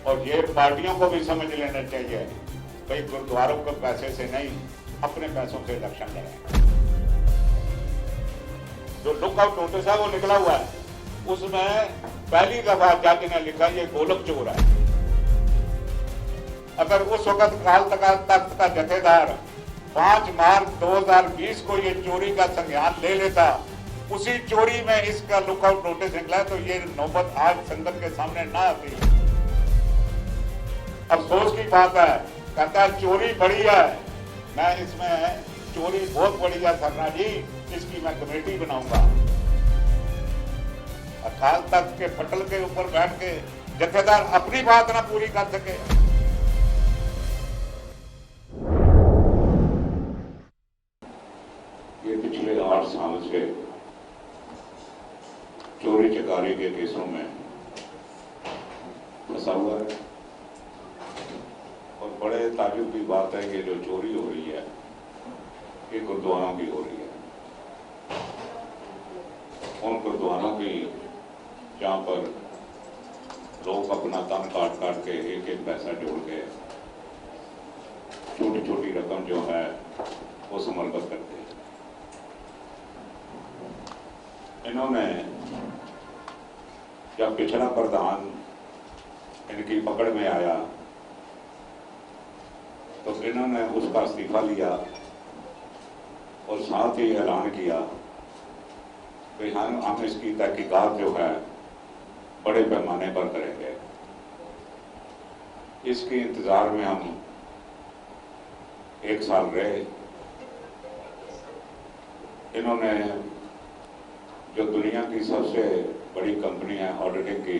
और ये पार्टियों को भी समझ लेना चाहिए, भाई गुरुद्वारों के पैसे से नहीं, अपने पैसों से इलेक्शन लड़ें। जो लुकआउट नोटिस है वो निकला हुआ है, उसमें पहली दफा जज ने लिखा ये गोलक चोर है। अगर उस वक्त काल तख्त का जथेदार 5 मार्च 2020 को ये चोरी का संज्ञान ले लेता, उसी चोरी में इसका लुकआउट नोटिस निकला, तो ये नौबत आज संगत के सामने ना आती। अफसोस की बात है, कहता है चोरी बड़ी है, मैं इसमें चोरी बहुत बड़ी है सरना जी, इसकी मैं कमेटी बनाऊंगा। अकाल तख्त के पटल के ऊपर बैठ के जथेदार अपनी बात ना पूरी कर सके। ये पिछले 8 साल से चोरी चकारी के केसों में फंसा हुआ है और बड़े ताजुब की बात है, ये जो चोरी हो रही है ये गुरुद्वारों की हो रही है। उन गुरुद्वारों की जहां पर लोग अपना तन काट काट के एक एक पैसा जोड़ के छोटी छोटी रकम जो है वो समर्पित करते हैं। इन्होंने जब पिछला प्रधान इनकी पकड़ में आया तो इन्होंने उसका इस्तीफा लिया और साथ ही ऐलान किया कि हम इसकी तहकीकात जो है बड़े पैमाने पर करेंगे। इसके इंतजार में हम 1 साल रहे। इन्होंने जो दुनिया की सबसे बड़ी कंपनी है ऑडिटिंग की,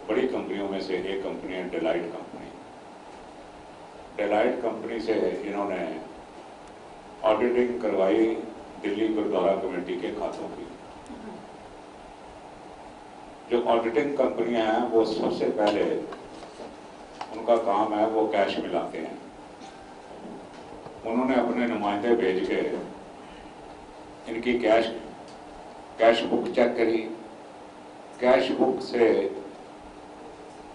बड़ी कंपनियों में से एक कंपनी है डेलाइट कंपनी। डेलाइट कंपनी से इन्होंने ऑडिटिंग करवाई दिल्ली गुरुद्वारा कमेटी के खातों की। जो ऑडिटिंग कंपनियां हैं वो सबसे पहले उनका काम है वो कैश मिलाते हैं। उन्होंने अपने नुमाइंदे भेज के इनकी कैश बुक चेक करी। कैश बुक से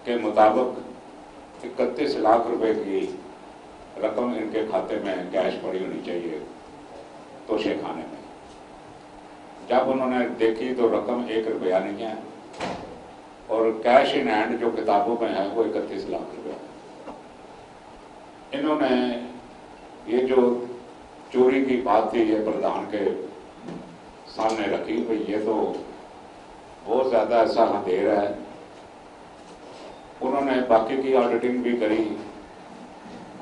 के मुताबिक 31 लाख रुपए की रकम इनके खाते में कैश पड़ी होनी चाहिए तोशे खाने में। जब उन्होंने देखी तो रकम 1 रुपया नहीं है और कैश इन हैंड जो किताबों में है वो 31 लाख रुपया है। इन्होंने ये जो चोरी की बात थी ये प्रधान के सामने रखी, भाई ये तो बहुत ज्यादा ऐसा अंधेर है। उन्होंने बाकी की ऑडिटिंग भी करी।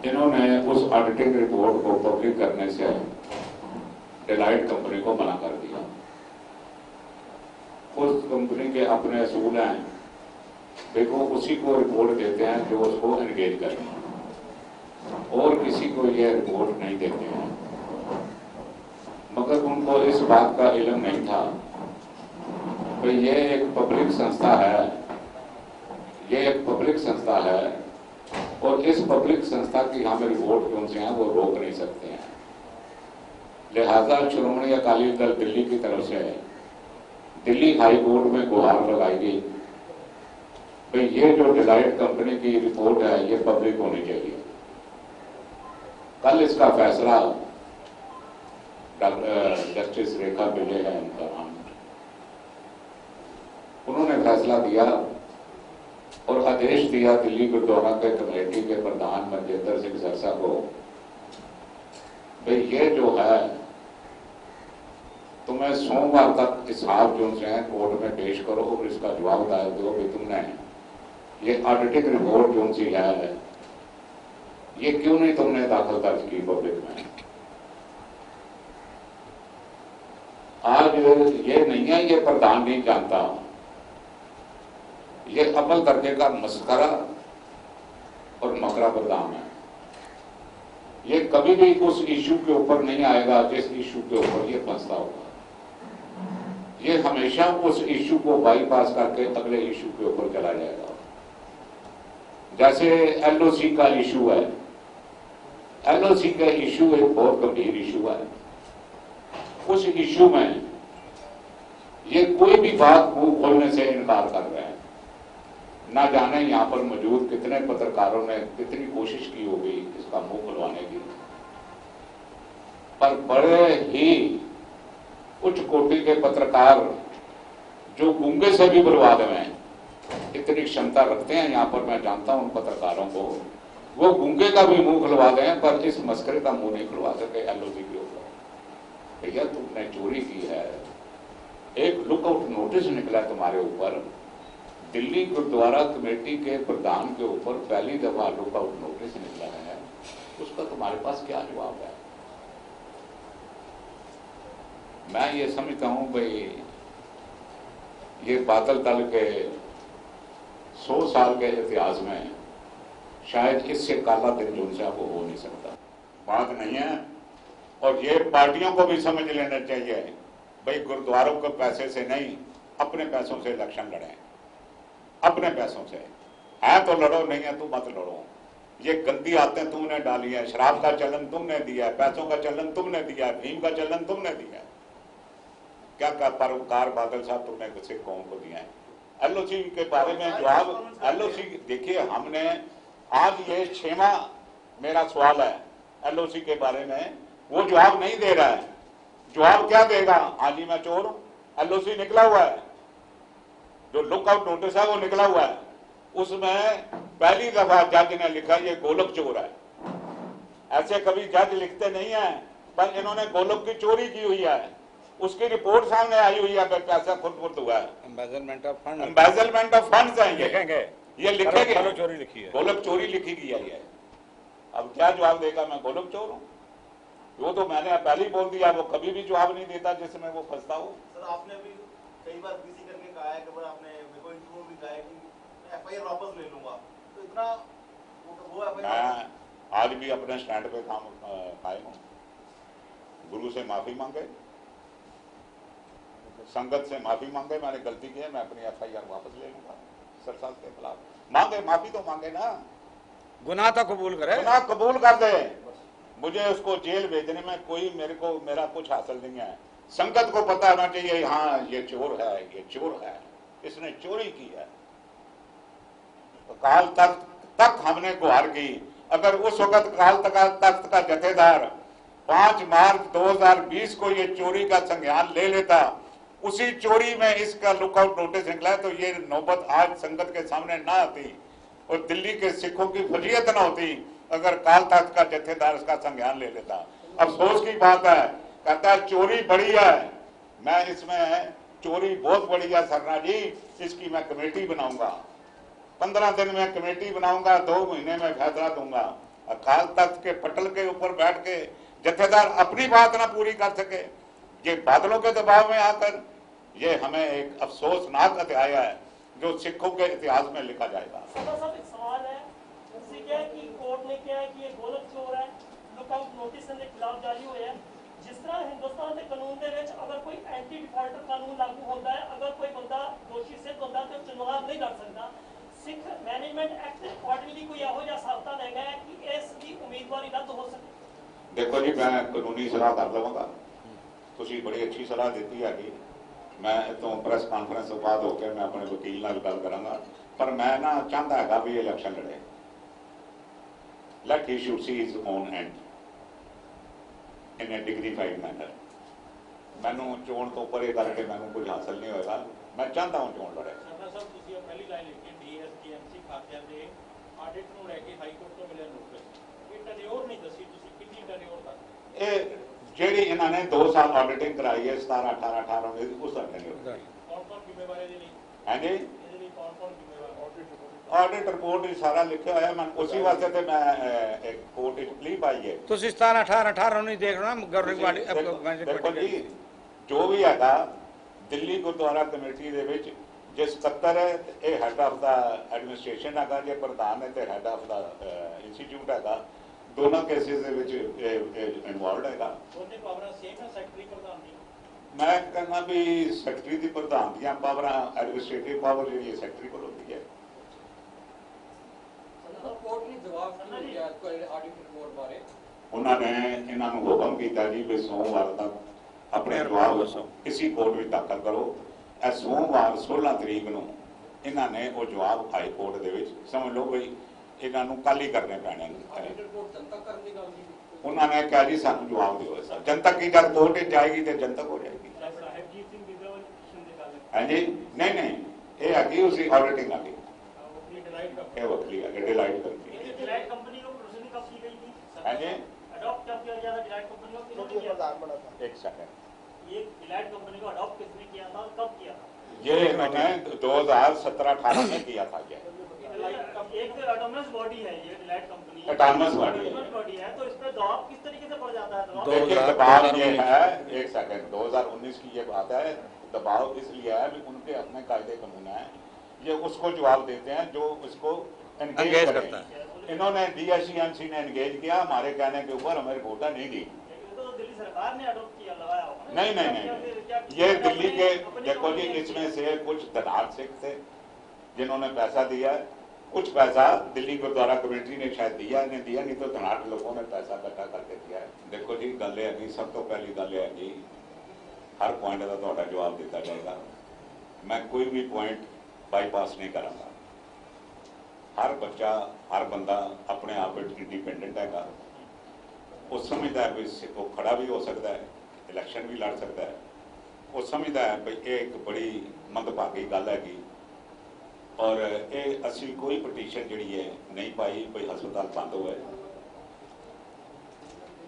इन्होंने उस ऑडिटिंग रिपोर्ट को पब्लिक करने से डेलाइट कंपनी को मना कर दिया। उस कंपनी के अपने असूल हैं, देखो उसी को रिपोर्ट देते हैं जो उसको एंगेज करें और किसी को यह रिपोर्ट नहीं देते हैं। मगर उनको इस बात का इल्म नहीं था कि ये एक पब्लिक संस्था है, ये एक पब्लिक संस्था है और इस पब्लिक संस्था की हम रिपोर्ट कौन से हैं वो रोक नहीं सकते हैं। लिहाजा श्रोमणी अकाली दल दिल्ली की तरफ से दिल्ली हाई कोर्ट में गुहार लगाई गई कि ये जो डेलाइट कंपनी की रिपोर्ट है ये पब्लिक होनी चाहिए। कल इसका फैसला जस्टिस रेखा बिले है उनका नाम, उन्होंने फैसला दिया और आदेश दिया दिल्ली गुरुद्वारा के कमेटी के प्रधान मनजिंदर सिंह सरसा को, भाई ये जो है तुम्हें सोमवार तक हिसाब जो है कोर्ट में पेश करो और इसका जवाब दायर दो कि तुमने ये ऑडिटिंग रिपोर्ट जो सी है ये क्यों नहीं तुमने दाखिल दर्ज की पब्लिक में। आज ये नहीं है ये प्रधान नहीं जानता, ये अव्वल दर्जे का मस्करा और मकरा प्रधान है। ये कभी भी उस इशू के ऊपर नहीं आएगा जिस इशू के ऊपर ये फंसता होगा। ये हमेशा उस इशू को बाईपास करके अगले इशू के ऊपर चला जाएगा। जैसे एलओसी का इशू है, एलओसी का इशू एक बहुत गंभीर इशू है। उस इशू में ये कोई भी बात मुंह खोलने से इनकार कर रहे हैं। ना जाने यहाँ पर मौजूद कितने पत्रकारों ने कितनी कोशिश की होगी इसका मुंह खुलवाने की, पर बड़े ही उच्च कोटि के पत्रकार जो गूंगे से भी बर्बाद में इतनी क्षमता रखते हैं, यहाँ पर मैं जानता हूं उन पत्रकारों को, वो गूंगे का भी मुंह खुलवा दें पर इस मस्करे का मुंह नहीं खुलवा सके एलओसी के ऊपर। भैया तुमने चोरी की है, एक लुकआउट नोटिस निकला तुम्हारे ऊपर, दिल्ली गुरुद्वारा कमेटी के प्रधान के ऊपर पहली दफा लुकआउट नोटिस निकला है, उसका तुम्हारे पास क्या जवाब है? मैं ये समझता हूं भाई ये बादल दल के 100 साल के इतिहास में शायद इससे काला दिन जो उनसे वो हो नहीं सकता, बात नहीं है। और ये पार्टियों को भी समझ लेना चाहिए भाई गुरुद्वारों के पैसे से नहीं, अपने पैसों से इलेक्शन लड़ें, अपने पैसों से है तो लड़ो, नहीं है तो मत लड़ो। ये गंदी आदतें तुमने डाली है, शराब का चलन तुमने दिया है, पैसों का चलन तुमने दिया है, भीम का चलन तुमने दिया है, क्या क्या परोपकार बादल साहब तुमने किसी कौम को दिया है। एलओसी के बारे में जवाब, एलओसी देखिए हमने आज ये 6वां मेरा सवाल है एलओसी के बारे में, वो जवाब नहीं दे रहा है। जवाब क्या देगा? आज ही मैं चोर हूं, एलओसी निकला हुआ है, जो लुकआउट नोटिस है वो निकला हुआ है, उसमें पहली दफा जज ने लिखा ये गोलक चोर है। ऐसे कभी जज लिखते नहीं है, पर इन्होंने गोलक की चोरी की हुई है, उसकी रिपोर्ट सामने आई हुई है, पैसा खुद हुआ है, embezzlement of fund, embezzlement of funds हैं ये लिखेंगे, गोलक चोरी लिखी है, गोलक चोरी लिखी गई है। अब क्या जवाब देगा? मैं गोलक चोर हूं, वो तो मैंने पहले ही बोल दिया, वो कभी भी जवाब नहीं देता जिसमें वो फंसता हो। सर आपने भी कई बार किसी करके कहा है कि आपने इंटरव्यू भी कहा है कि एफआईआर वापस ले लूंगा, तो इतना वो एफआईआर मैं आज भी अपने स्टैंड पे कायम हूं, गुरु से माफी मांगे, संगत से माफी मांगे, मैंने गलती की है, मैं अपनी एफआईआर वापस ले लूंगा सरसाल के खिलाफ। मांगे, माफी तो मांगे ना, गुनाह तो कबूल करे, गुनाह कबूल कर दे। मुझे उसको जेल भेजने में कोई मेरा कुछ हासिल नहीं है। संगत को पता होना चाहिए हाँ ये चोर है, ये चोर है, इसने चोरी की है। तो काल तक हमने गुहार की, अगर उस वक्त काल तख्त का जथेदार 5 मार्च 2020 को ये चोरी का संज्ञान ले लेता, उसी चोरी में इसका लुकआउट नोटिस निकला है, तो ये नौबत आज संगत के सामने ना आती और दिल्ली के सिखों की फजीयत ना होती अगर काल तख्त का जथेदार इसका संज्ञान ले लेता। अफसोस की बात है, कहता है चोरी बड़ी है, मैं इसमें चोरी बहुत बड़ी है सरना जी, इसकी मैं कमेटी बनाऊंगा, 15 दिन में कमेटी बनाऊंगा, 2 महीने में फैसला दूंगा। अकाल तख्त के पटल के ऊपर बैठ के जथेदार अपनी बात ना पूरी कर सके, ये बादलों के दबाव में आकर, ये हमें एक अफसोसनाक अध्याय है जो सिखों के इतिहास में लिखा जाएगा। एक सवाल है, उससे क्या है कि कोर्ट ने क्या है कि ये गोलक चोर है, लुकआउट नोटिस इनके खिलाफ जारी हुए हैं। जिस तरह हिंदुस्तान के कानून के विच अगर कोई एंटी डिफॉल्टर कानून लागू होता है, अगर कोई बंदा दोषी सिद्ध होता है तो चुनाव नहीं लड़ सकता। सिख मैनेजमेंट एक्ट अकॉर्डिंगली कोई ਇਹੋ ਜਿਹਾ ਸਾਬਤਾ ਦੇਗਾ कि ਇਸ ਦੀ ਉਮੀਦਵਾਰੀ ਰੱਦ हो सके। देखो जी, मैं कानूनी सलाह कर लवांगा, तुसी बड़ी अच्छी सलाह दी है कि मैं तो प्रेस कॉन्फ्रेंस तो बाद होकर मैं अपने वकील नाल गल करांगा, पर मैं ना चाहता है भी इलेक्शन लड़े, let he should see his own end in a dignified manner. मैनू चोण तो परे करके मैनू कुछ हासिल नहीं होगा, मैं चाहता हूँ चोण लड़े। पहली लाइन लिखी डीएसटीएमसी खात्यां दे आडिट ਨੂੰ ਲੈ ਕੇ ਹਾਈ ਕੋਰਟ ਤੋਂ ਮਿਲਿਆ ਨੋਟਿਸ, ਇਹ ਟੈਨਿਓਰ ਨਹੀਂ ਦੱਸੀ ਤੁਸੀਂ ਕਿੰਨੀ ਟੈਨਿਓਰ ਤੱਕ ਇਹ ਜਿਹੜੀ ਇਹਨਾਂ ਨੇ 2 ਸਾਲ ਆਡਿਟਿੰਗ ਕਰਾਈ ਹੈ 17 18 18 19 ਉਸ ਦਾ ਟੈਨਿਓਰ ਕੌਣ ਜ਼ਿੰਮੇਵਾਰ ਇਹਦੇ ਲਈ? ਹਾਂਜੀ, ਇਹਦੇ ਲਈ ਕੌਣ ਜ਼ਿੰਮੇਵਾਰ? ਆਡਿਟ ਰਿਪੋर्ट ही सारा लिखा होया, मैं उसी वास्ते ते मैं एक कोर्ट विच प्ली पाई है। ਤੁਸੀਂ 17 18 18 ਨਹੀਂ ਦੇਖ ਰਹੇ ਨਾ ਗਵਰਨਿੰਗ देखो जी, जो भी हैगा दिल्ली गुरुद्वारा कमेटी दे विच जे ਸਕੱਤਰ है, ਇਹ ਹੈਡ ਆਫ ਦਾ ਐਡਮਿਨਿਸਟ੍ਰੇਸ਼ਨ ਹੈਗਾ, ਜੇ ਪ੍ਰਧਾਨ ਹੈ ਤੇ ਹੈਡ ਆਫ ਦਾ ਇੰਸਟੀਚਿਊਟ ਹੈਗਾ, ਦੋਨਾਂ ਕੇਸਿਸ ਦੇ ਵਿੱਚ ਇਨਵੋਲਵਡ ਹੈਗਾ। ਉਹਦੇ ਪਾਵਰਾਂ ਸੇਮ ਹੈ ਸੈਕਟਰੀ ਪ੍ਰਧਾਨ ਦੀ? ਮੈਂ ਕਹਿੰਦਾ ਵੀ ਸੈਕਟਰੀ ਦੀ ਪ੍ਰਧਾਨ ਦੀਆਂ ਪਾਵਰਾਂ, ਐਡਮਿਨਿਸਟ੍ਰੇਟਿਵ ਪਾਵਰ ਜਿਹੜੀ ਹੈ ਸੈਕਟਰੀ ਕੋਲ ਹੁੰਦੀ ਹੈ। ਕੋਰਟ ਨੇ ਜਵਾਬ ਕੀ ਦਿੱਤਾ ਤੁਹਾਡੇ ਆਡਿਟ ਰਿਪੋਰਟ ਬਾਰੇ? ਉਹਨਾਂ ਨੇ ਇਹਨਾਂ ਨੂੰ ਹੁਕਮ ਕੀਤਾ ਜੀ ਵੀ ਸੋਮਵਾਰ ਤੱਕ ਆਪਣੇ ਜਵਾਬ ਕਿਸੇ ਕੋਰਟ ਵਿੱਚ ਦਾਖਲ ਕਰੋ। ਇਹ ਸੋਮਵਾਰ 16 ਤਰੀਕ ਨੂੰ ਇਹਨਾਂ ਨੇ ਉਹ ਜਵਾਬ ਹਾਈ ਕੋਰਟ ਦੇ ਵਿੱਚ ਸਮਝ ਲਓ ਬਈ ਇਹਨਾਂ ਨੂੰ ਕੱਲ ਹੀ ਕਰਨੇ ਪੈਣੇ ਨੇ। ਆਡਿਟ ਰਿਪੋਰਟ ਜਨਤਕ ਕਰਨ ਦੀ ਗੱਲ ਨਹੀਂ ਉਹਨਾਂ ਨੇ ਕਿਹਾ ਜੀ ਸਾਨੂੰ ਜਵਾਬ ਦਿਓ ਸਰ, ਜਨਤਕ ਕੀ ਜਦ ਕੋਰਟ ਵਿੱਚ ਜਾਏਗੀ ਤੇ ਜਨਤਕ ਹੋ ਜਾਏਗੀ। ਸਾਹਿਬਜੀਤ ਸਿੰਘ ਵਿਦਿਆ ਵਾਲੀ ਪਿਟੀਸ਼ਨ ਦੀ ਗੱਲ ਹਾਂਜੀ ਨਹੀਂ ਨਹੀਂ ਇਹ ਹੈਗੀ ਉसी ऑडिटिंग आ गई ये वकली है डिलाइट करती है। डिलाइट कंपनी को प्रोसीडिंग कब की गई थी? हाँ जी अडॉप्ट कब किया गया था डिलाइट कंपनी को? किसने किया था? एक सेकंड ये डिलाइट कंपनी को अडॉप्ट किसने किया था और कब किया था? ये इन्होंने 2017-18 में किया था। ये एक ऑटोनमस बॉडी है ये delight company, autonomous body body है, तो इस पे दबाव किस तरीके से पड़ जाता है? दबाव देखिए दबाव ये है, एक सेकंड 2019 की ये बात है। दबाव इसलिए है कि उनके अपने कायदे कानून है, ये उसको जवाब देते हैं जो उसको एंगेज करता है। इन्होंने DSCMC ने एंगेज किया, हमारे कहने के ऊपर हमें रिपोर्टा नहीं दी। तो दिल्ली सरकार ने अडॉप्ट किया, लगाया होगा ना? नहीं नहीं नहीं ये दिल्ली के देखो जी, इसमें से कुछ धनाढ़ सिख थे जिन्होंने पैसा दिया, कुछ पैसा दिल्ली गुरुद्वारा कमेटी ने शायद दिया, नहीं दिया, नहीं तो धनाढ़ लोगों ने पैसा इकट्ठा करके दिया है। देखो जी गल है, सब तो पहली गल है कि हर पॉइंट का थोड़ा जवाब दिता जाएगा। मैं कोई भी पॉइंट बाईपास नहीं करांगा। हर बच्चा हर बंदा अपने आप इंडिपेंडेंट है, वो समझता है भाई वो खड़ा भी हो सकता है, इलेक्शन भी लड़ सकता है, वो समझता है भाई ये एक बड़ी मंदभागी गल हैगी और ये असी कोई पटीशन जी है नहीं पाई भाई हस्पताल बंद होए।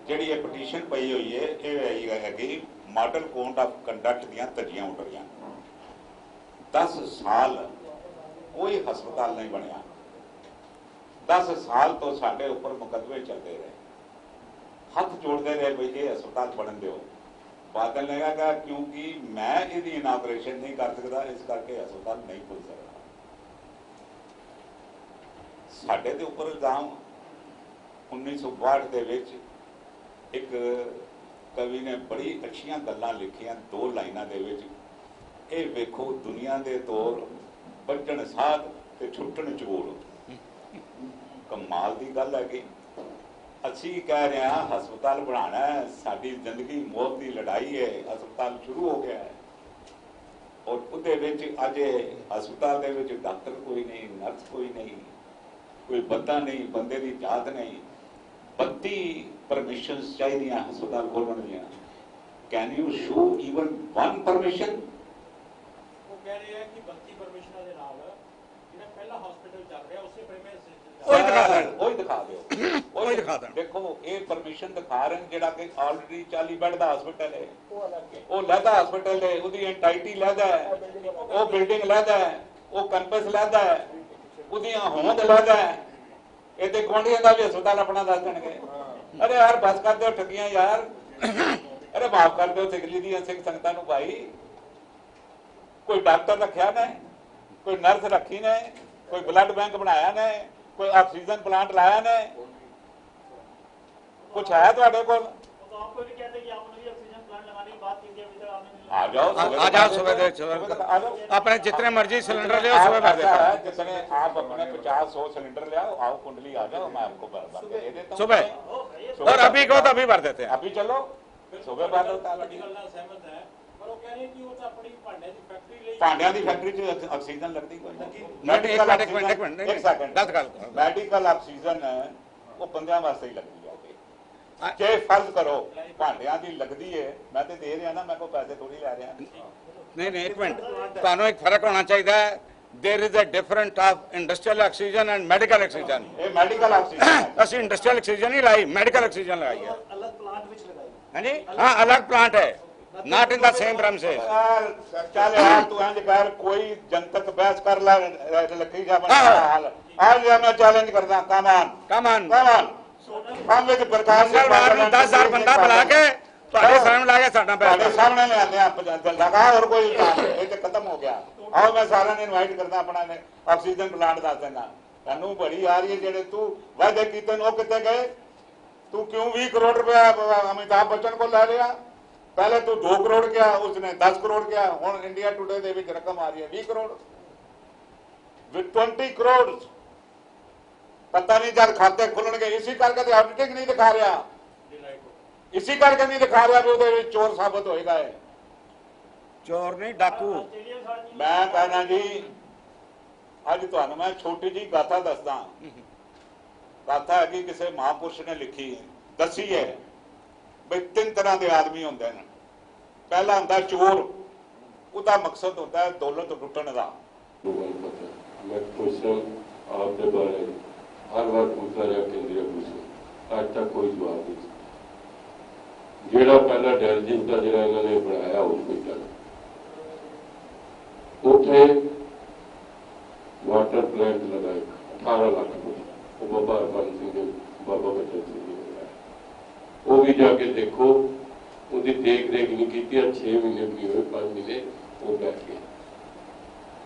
जी ये पटीशन पई हुई है ये हैगी मॉडल कोड ऑफ कंडक्ट दियां तजियां उठ रही। 10 साल कोई हस्पताल नहीं बनया, 10 साल तो साढ़े ऊपर मुकदमे चलते रहे, हाथ जोड़ते रहे भाई ये हस्पताल बनन दो। बादल ने कहा क्योंकि मैं इसकी इनाग्रेशन नहीं कर सकता इस करके हस्पताल नहीं खुल सकता। साढ़े दे ऊपर इल्जाम 1962 के विच एक कवि ने बड़ी अच्छियां गल्लां लिखियां 2 लाइनां दे विच, ये वेखो दुनिया दे तौर बचन साध ते छुट्टन चोर। कमाल दी गल है कि असी कह रहे हैं हस्पताल बनाना है, साडी जिंदगी मौत की लड़ाई है, हस्पताल शुरू हो गया है और उहदे विच अज हस्पताल दे विच डॉक्टर कोई नहीं, नर्स कोई नहीं, कोई बंदा नहीं, बंदे की जात नहीं। 32 परमिशन चाहिए हस्पताल खोलने दियां। Can you show even 1 permission? वो कह रहे हैं कि 32 परमिशनां दे नाल जेड़ा पहला हॉस्पिटल चल रहा उसे प्रीमियस वही दिखा दें। देखो ये परमिशन दिखा रहे हैं जेड़ा कि ऑलरेडी 40 बेड दा हॉस्पिटल है, वो लहदा हॉस्पिटल है, उसकी एंटाइटी लहदा है, वो बिल्डिंग लहदा है, वो कैंपस लहदा है, उसकी होंद लहदा है। ये तो गुआढ़ियों का भी हस्पताल अपना दस देंगे। अरे यार बस कर दो ठगियां यार, अरे माफ कर दो सिखली दी सिख संगतां नूं भाई। कोई डॉक्टर रखा ने, कोई नर्स रखी ने, कोई ब्लड बैंक बनाया ने, कोई ऑक्सीजन प्लांट लाया ने, कुछ है तुहाडे कोल? तो आपको भी कहते कि आपने भी ऑक्सीजन प्लांट लगाने की बात की थी, अभी तक आपने आ जाओ सुबह अपने जितने मर्जी सिलेंडर ले आओ, सुबह भर देता हूं। जितने आप अपने 50-100 सिलेंडर ले आओ, आओ कुंडली आ जाओ, मैं आपको भर के दे देता हूं सुबह। और अभी को तो अभी भर देते हैं। अभी चलो सुबह भर देता है। बड़ी गल्लां सहमत है पर वो कह रहे हैं कि वो तो अपनी भांडे की फैक्ट्री ले भांडिया की फैक्ट्री च ऑक्सीजन लगती कोई एक मिनट एक सेकंड गलत गल मैडिकल ऑक्सीजन वो बंदियां वास्ते ही लगती है। जे फर्ज करो भांडिया की लगती है, मैं तो दे रहा ना, मैं को पैसे थोड़ी लै रहा। नहीं एक मिनट ਤੁਹਾਨੂੰ एक फर्क होना चाहिए। There is a different of industrial oxygen and medical oxygen. ये मेडिकल ऑक्सीजन ਅਸੀਂ इंडस्ट्रियल ऑक्सीजन ही लाई, मेडिकल ऑक्सीजन लगाई है। अलग प्लांट विच लगाई। हां जी हां अलग प्लांट है, not in the same premises. चल यार तू इंज कर, कोई जनतक बहस कर ला, लकी जा बना हाल आज मैं चैलेंज करदा। कम ऑन हम विच प्रकाश मंगलवार ਨੂੰ 10000 ਬੰਦਾ ਬੁਲਾ ਕੇ ਤੁਹਾਡੇ ਸਾਹਮਣੇ ਲਾ ਕੇ ਸਾਡਾ ਤੁਹਾਡੇ ਪੈਸਾ ਸਾਹਮਣੇ ਲਿਆਂਦੇ ਆ ਲਗਾ। और कोई ये तो खत्म हो गया। आओ मैं सारा ने इनवाइट करदा अपना ने ऑक्सीजन प्लांट दस देना। तैनू बड़ी आ रही है जेडे तू वादे कीते वो कितने गए? तू क्यों 20 करोड़ रुपया अमिताभ बच्चन को लै लिया? पहले तू 2 करोड़ किया, उसने 10 करोड़ किया, हुण इंडिया टुडे दे विच रकम आ रही है 20 करोड़, 20 करोड़। पता नहीं जब खाते खुलणगे, इसी करके ऑडिटिंग नहीं दिखा रहा, इसी करके नहीं दिखा रहा भी उहदे विच चोर साबित होएगा। है चोर नहीं डाकू। मैं कहना जी ਅੱਜ ਤੁਹਾਨੂੰ ਮੈਂ ਛੋਟੀ ਜੀ ਗਾਥਾ ਦੱਸਦਾ। ਗਾਥਾ ਹੈਗੀ ਕਿਸੇ ਮਹਾਂਪੁਰਸ਼ ਨੇ ਲਿਖੀ ਹੈ, ਦੱਸੀ ਹੈ ਬਈ 3 ਤਰ੍ਹਾਂ ਦੇ ਆਦਮੀ ਹੁੰਦੇ ਨੇ। ਪਹਿਲਾ ਹੁੰਦਾ ਚੋਰ, ਉਹਦਾ ਮਕਸਦ ਹੁੰਦਾ ਹੈ ਦੌਲਤ ਲੁੱਟਣ ਦਾ। मैं क्वेश्चन आपके बारे हर बार पूछता रहा, केंद्रीय पूछो, आज तक कोई जवाब नहीं। जेड़ा पहला इंटेलिजेंस का जो इन्होंने बनाया हॉस्पिटल, उथे वाटर प्लांट लगाए 18 लाख रुपये, वो बाबा हरमन सिंह ने, बाबा बच्चन सिंह ने लगाया। वो भी जाके देखो, उसकी देख रेख नहीं की, 6 महीने भी हुए, 5 महीने वो बैठ गया,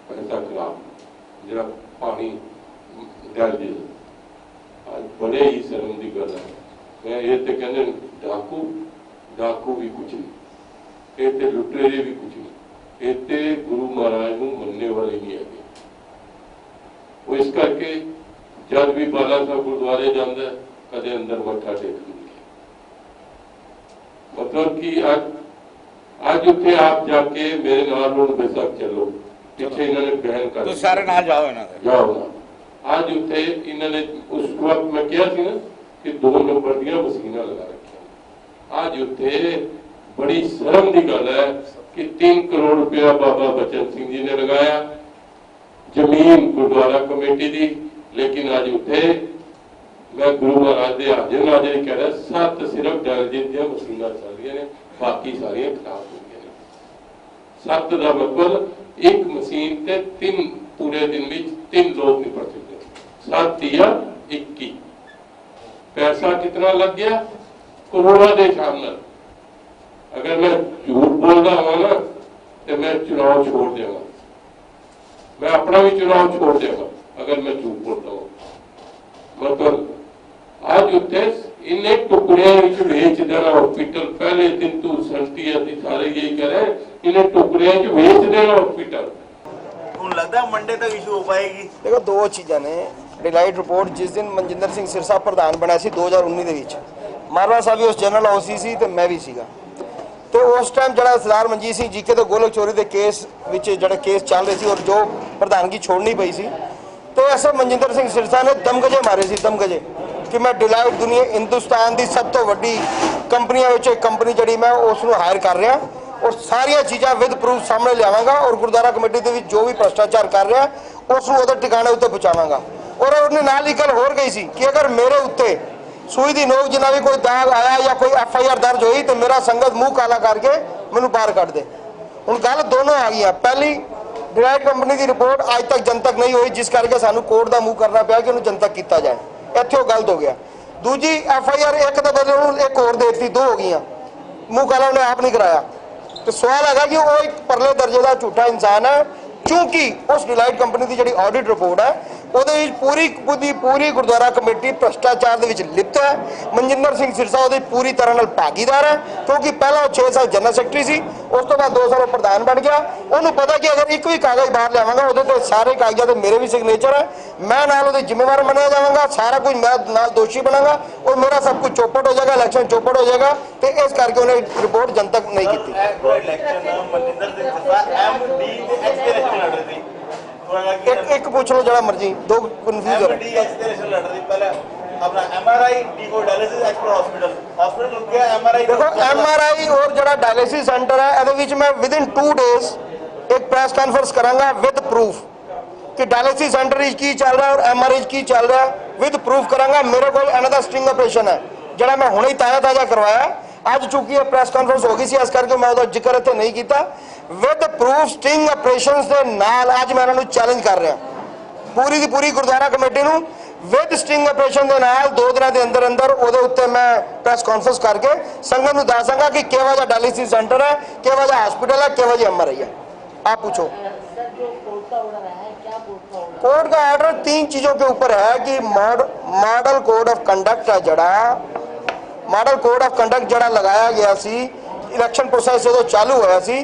पैसा खराब। जरा पानी डल जी आज बड़े ही शर्म की गल है। मैं ये तो कहने डाकू भी कुछ नहीं, ये तो लुटेरे भी कुछ नहीं, ये तो गुरु महाराज को मनने वाले नहीं है। वो इस करके जब भी बाला साहब गुरुद्वारे जाता है कदे अंदर मत्था टेक नहीं गया। मतलब कि आज उत्थे आप जाके मेरे नाल हुण बेशक चलो, पीछे इन्होंने बयान कर तो सारे नाल जाओ, इन्हों दे जाओ ना। आज उत्थे इन्होंने उस वक्त मैं कहा सी ना कि 2 नंबर दियां मशीनां लगा रखी। आज उत्थे बड़ी शर्म की गल है कि 3 करोड़ रुपया बाबा बच्चन सिंह जी ने लगाया जमीन गुरुद्वारा कमेटी की, लेकिन आज उत्थे मैं गुरु महाराज के हाजिर नाजिर कह रहा 7 सिर्फ डायलिसिस दी मशीनां चल रही ने, बाकी सारियां खराब हो गई ने। 7 का मतलब एक मशीन से 3 पूरे दिन में 3 लोग निपट चुके। 7 या 21 पैसा कितना लग गया? करोड़ों के हिसाब न। अगर मैं झूठ बोल रहा हूं ना तो मैं चुनाव छोड़ देगा, मैं अपना भी चुनाव छोड़ देगा अगर मैं झूठ बोलता हूं। मतलब आज उत्थे इन्हें टुकड़े वेच देना हॉस्पिटल। पहले दिन तो संती सारे यही कह रहे इन्हें टुकड़े वेच देना हॉस्पिटल। लगता है मंडे तक इशू हो पाएगी? देखो 2 चीज़ां ने। डिलाइट रिपोर्ट जिस दिन मनजिंदर सिंह सिरसा प्रधान बना सी 2019 ਦੇ ਵਿੱਚ, ਮਾਰਵਾ ਸਾਹਿਬ ਵੀ ਉਸ ਜਨਰਲ ਹਾਊਸ ਸੀ ਤੇ ਮੈਂ ਵੀ ਸੀਗਾ। ਤੇ ਉਸ ਟਾਈਮ ਜਿਹੜਾ ਸਰਦਾਰ ਮਨਜੀਤ ਸਿੰਘ ਜੀਕੇ ਤੋਂ ਗੋਲਕ ਚੋਰੀ ਦੇ ਕੇਸ ਵਿੱਚ ਜਿਹੜਾ ਕੇਸ ਚੱਲ ਰਹੇ ਸੀ ਔਰ ਜੋ ਪ੍ਰਧਾਨਗੀ ਛੋੜਨੀ ਪਈ ਸੀ, ਤੇ ਐਸੇ ਮਨਜਿੰਦਰ ਸਿੰਘ ਸਿਰਸਾ ਨੇ ਦਮਗਜੇ ਮਾਰੇ ਸੀ, ਦਮਗਜੇ ਕਿ ਮੈਂ ਡਿਲਾਈਟ ਦੁਨੀਆ ਹਿੰਦੁਸਤਾਨ ਦੀ ਸਭ ਤੋਂ ਵੱਡੀ ਕੰਪਨੀਆਂ ਵਿੱਚ ਇੱਕ ਕੰਪਨੀ ਜਿਹੜੀ ਮੈਂ ਉਸ ਨੂੰ ਹਾਇਰ ਕਰ ਰਿਹਾ और सारिया चीज़ा विद प्रूफ सामने लियावांगा और गुरुद्वारा कमेटी के जो भी भ्रष्टाचार कर रहा उसनूं उहदे ठिकाने उत्ते पहुँचावांगा। और उन्हें नाल ही गल होर गई सी कि अगर मेरे उत्ते सूई दी नोक जिन्ना भी कोई दाग आया या कोई FIR दर्ज हुई तो मेरा संगत मुँह काला करके मैनूं बाहर कट दे। हुण गल दोनों आ गई। पहली डिलाइट कंपनी की रिपोर्ट अज तक जनतक नहीं हुई, जिस करके सानूं कोर्ट का मुँह करना पिया कि उन्हें जनतक किया जाए। इत्थे गलत हो गया। दूजी FIR एक दे बदले उन्होंने एक होर दे दी, 2 हो गई। मुँह काला उन्हें आप नहीं कराया। तो सवाल है कि वो एक परले दर्जे का झूठा इंसान है, क्योंकि उस डिलाइट कंपनी की जी ऑडिट रिपोर्ट है ਉਹਦੇ पूरी गुरुद्वारा कमेटी भ्रष्टाचार ਦੇ ਵਿੱਚ ਲਿਪਤ है। मनजिंदर सिंह सिरसा ਉਹਦੀ पूरी तरह ਨਾਲ भागीदार है, क्योंकि पहला 6 साल जनरल सैकटरी सी, उस तो बाद 2 साल प्रधान बन गया। उन्होंने पता कि अगर एक भी कागज बाहर लियावांगा ਉਹਦੇ ਤੇ सारे कागजात मेरे भी सिग्नेचर है, मैं नाल ਉਹਦੇ जिम्मेवार बनाया जावांगा, सारा कुछ मैं नाल दोषी बनांगा और मेरा सब कुछ चौपट हो जाएगा, इलेक्शन चौपट हो जाएगा। तो इस करके उन्हें रिपोर्ट जनतक नहीं की। एक पूछ लो जरा मर्जी, 2 कंफ्यूज हो देखो MRI और जरा डायलिसिस सेंटर है मैं विद इन 2 डेज एक प्रेस कॉन्फ्रेंस करांगा विद प्रूफ कि डायलिसिस सेंटर की चल रहा है और MRI की चल रहा है, विद प्रूफ करांगा। मेरे को अनदर स्टिंग ऑपरेशन है जरा मैं हुणे ही ताजा करवाया, आज चूंकि ये प्रेस कॉन्फ्रेंस हो गई सी, इस करके मैं उसका जिक्र इत्थे नहीं किया। विद प्रूफ स्टिंग ऑपरेशंस दे नाल आज मैं इन्हां नूं चैलेंज कर रहा पूरी की पूरी गुरुद्वारा कमेटी नूं विद स्टिंग ऑपरेशन दे नाल 2 दिनों के अंदर अंदर उहदे उत्ते मैं प्रेस कॉन्फ्रेंस करके संगत नूं दसांगा कि किहड़ा जिहा डायलिसिस सेंटर है, किहड़ा जिहा हॉस्पिटल है, किहड़ा जिहा MRI है। आप पूछो। कोर्ट का ऑर्डर 3 चीजों के ऊपर है कि मॉडल कोड ऑफ कंडक्ट है जड़ा मॉडल कोड ऑफ कंडक्ट जड़ा लगाया गया सी इलेक्शन प्रोसेस जो चालू होया सी,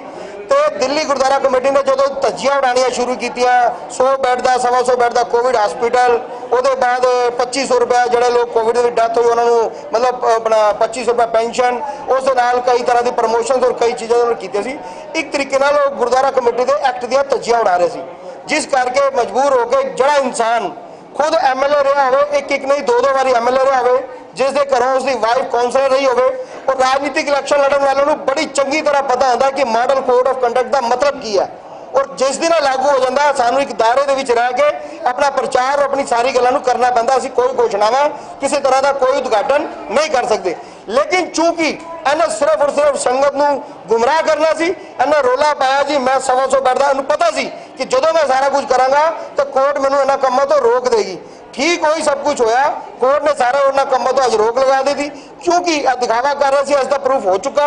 तो दिल्ली गुरुद्वारा कमेटी ने जो धज्जियां उड़ानियां शुरू की 100 बैड का 125 बैड का कोविड हॉस्पिटल, उसके बाद 2500 रुपया जोड़े लोग कोविड की डेथ हुई उन्होंने मतलब अपना 2500 रुपया पेनशन, उस नाल कई तरह की प्रमोशन और कई चीज़ें की एक तरीके गुरुद्वारा कमेटी के एक्ट दी धज्जियां उड़ा रहे थे। ਜਿਸ ਕਰਕੇ ਮਜਬੂਰ ਹੋ ਕੇ ਜਿਹੜਾ ਇਨਸਾਨ ਖੁਦ ਐਮਐਲਏ ਰਿਹਾ ਹੋਵੇ, ਇੱਕ ਨਹੀਂ ਦੋ ਵਾਰੀ ਐਮਐਲਏ ਰਿਹਾ ਹੋਵੇ, ਜਿਸ ਦੇ ਘਰੋਂ ਉਸਦੀ ਵਾਈਫ ਕਾਉਂਸਲਰ ਰਹੀ ਹੋਵੇ, ਔਰ ਰਾਜਨੀਤਿਕ ਇਲੈਕਸ਼ਨ ਲੜਨ ਵਾਲਿਆਂ ਨੂੰ ਬੜੀ ਚੰਗੀ ਤਰ੍ਹਾਂ ਪਤਾ ਹੁੰਦਾ ਕਿ ਮਾਡਲ ਕੋਡ ਆਫ ਕੰਡਕਟ ਦਾ ਮਤਲਬ ਕੀ ਹੈ। ਔਰ ਜਿਸ ਦਿਨ ਲਾਗੂ ਹੋ ਜਾਂਦਾ ਸਾਨੂੰ ਇੱਕ ਦਾਇਰੇ ਦੇ ਵਿੱਚ ਰਹਿ ਕੇ ਆਪਣਾ ਪ੍ਰਚਾਰ, ਆਪਣੀ ਸਾਰੀ ਗੱਲਾਂ ਨੂੰ ਕਰਨਾ ਪੈਂਦਾ। ਅਸੀਂ ਕੋਈ ਘੋਸ਼ਣਾਵਾਂ, ਕਿਸੇ ਤਰ੍ਹਾਂ ਦਾ ਕੋਈ ਉਦਘਾਟਨ ਨਹੀਂ ਕਰ ਸਕਦੇ। ਲੇਕਿਨ ਚੂंकि ਇਹਨਾਂ ਸਿਰਫ ਔਰ ਸਿਰਫ ਸੰਗਤ ਨੂੰ ਗੁੰਮਰਾਹ ਕਰਨਾ ਸੀ, ਇਹਨਾਂ ਰੋਲਾ ਪਾਇਆ ਜੀ ਮੈਂ 100 ਬੈਠਦਾ। ਇਹਨੂੰ ਪਤਾ ਸੀ ਕਿ ਜਦੋਂ ਮੈਂ ਸਾਰਾ ਕੁਝ ਕਰਾਂਗਾ ਤਾਂ ਕੋਰਟ ਮੈਨੂੰ ਇਹਨਾਂ ਕੰਮਾਂ ਤੋਂ ਰੋਕ ਦੇਗੀ। ठीक वही सब कुछ होया, कोर्ट ने सारे उन्होंने कमों तो अज रोक लगा दी थी क्योंकि दिखावा कर रहे थे। अज तक प्रूफ हो चुका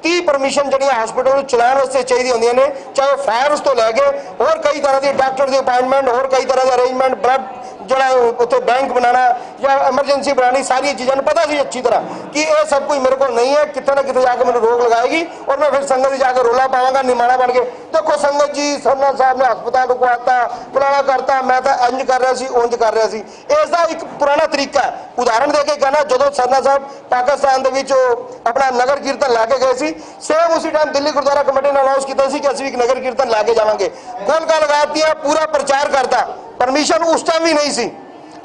30 परमिशन जी हॉस्पिटल चलाने वास्ते चाहिए होंगे ने, चाहे फायर तो लैके और कई तरह की डॉक्टर की अपॉइंटमेंट और कई तरह के अरेंजमेंट, ब्लड जोड़ा उत्थे बैंक बनाना या एमरजेंसी बनानी, सारी चीज़ों पता सी अच्छी तरह कि यह सब कुछ मेरे को नहीं है। कितने ना कितने जाके मैंने रोक लगाएगी और मैं फिर संगत जाकर रोला पावांगा निमाणा बन के। देखो संगत जी सरना साहब ने हस्पताल रुकवाता, फलाना करता, मैं तो इंज कर रहा सी, उंज कर रहा सी। इसका एक पुराना तरीका है। उदाहरण दे के कहना, जो सरना साहब पाकिस्तान के अपना नगर कीर्तन ला के गए सी, सेम उसी टाइम दिल्ली गुरुद्वारा कमेटी ने अनाउंस किया कि असं एक नगर कीर्तन ला के जावांगे। गोलका लगाती है, पूरा प्रचार करता, परमिशन उस टाइम भी नहीं सी।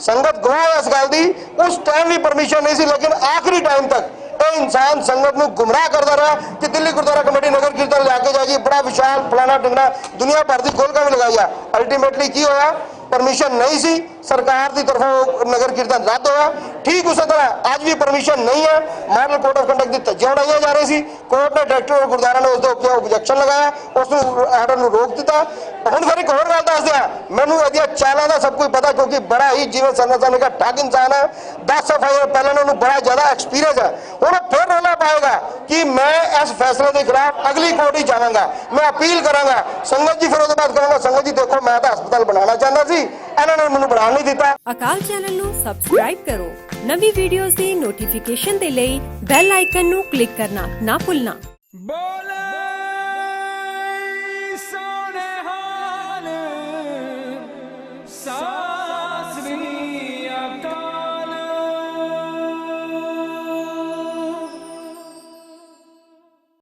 संगत गवाह है इस गल दी, उस टाइम भी परमिशन नहीं सी, लेकिन आखिरी टाइम तक ये इंसान संगत को गुमराह करता रहा कि दिल्ली गुरुद्वारा कमेटी नगर कीर्तन लाके जाएगी, बड़ा विशाल फलाना टिंगना दुनिया भर की गोलका भी लगाई। अल्टीमेटली की होया, परमिशन नहीं सी, सरकार की तरफों नगर कीर्तन रद्द होया। ठीक उसी तरह आज भी परमिशन नहीं है, मॉडल कोड ऑफ कंडक्ट की धज्जियां उड़ाई जा रही सी। कोर्ट ने डायरेक्टर और गुरुद्वारा ने उसके उत्ते ऑब्जेक्शन लगाया, उस आर्डर को रोक दिता। ਹੁਣ ਫਿਰ ਇੱਕ ਹੋਰ ਗੱਲ ਦੱਸ ਦਿਆਂ, ਮੈਨੂੰ ਇਹਦੀਆਂ ਚਾਲਾਂ ਦਾ ਸਭ ਕੁਝ ਪਤਾ ਕਿਉਂਕਿ ਬੜਾ ਹੀ ਜਿਵੇਂ ਸਰਨਾ ਸਾਹਿਬ ਨੇ ਕਿਹਾ ਠੱਗ ਇਨਸਾਨ ਹੈ। 10 FIR ਪਹਿਲਾਂ ਉਹਨੂੰ ਬੜਾ ਜ਼ਿਆਦਾ ਐਕਸਪੀਰੀਅੰਸ ਹੈ। ਹੁਣ ਫਿਰ ਰੌਲਾ ਪਾਏਗਾ ਕਿ ਮੈਂ ਇਸ ਫੈਸਲੇ ਦੇ ਖਿਲਾਫ ਅਗਲੀ ਕੋਰਟ ਹੀ ਜਾਵਾਂਗਾ, ਮੈਂ ਅਪੀਲ ਕਰਾਂਗਾ। ਸੰਗਤ ਜੀ ਫਿਰ ਉਹਦੇ ਬਾਅਦ ਕਹਾਂਗਾ ਸੰਗਤ ਜੀ ਦੇਖੋ ਮੈਂ ਤਾਂ ਹਸਪਤਾਲ ਬਣਾਉਣਾ ਚਾਹੁੰਦਾ ਸੀ, ਇਹਨਾਂ ਨੇ ਮੈਨੂੰ ਬਣਾਉਣ ਨਹੀਂ ਦਿੱਤਾ। ਅਕਾਲ ਚੈਨਲ ਨੂੰ ਸਬਸਕ੍ਰਾਈਬ ਕਰੋ, ਨਵੀਂ ਵੀਡੀਓਜ਼ ਦੀ ਨੋਟੀਫਿਕੇਸ਼ਨ ਦੇ ਲਈ ਬੈਲ ਆਈਕਨ ਨੂੰ ਕਲਿੱਕ ਕਰਨਾ ਨਾ ਭੁੱਲਣਾ।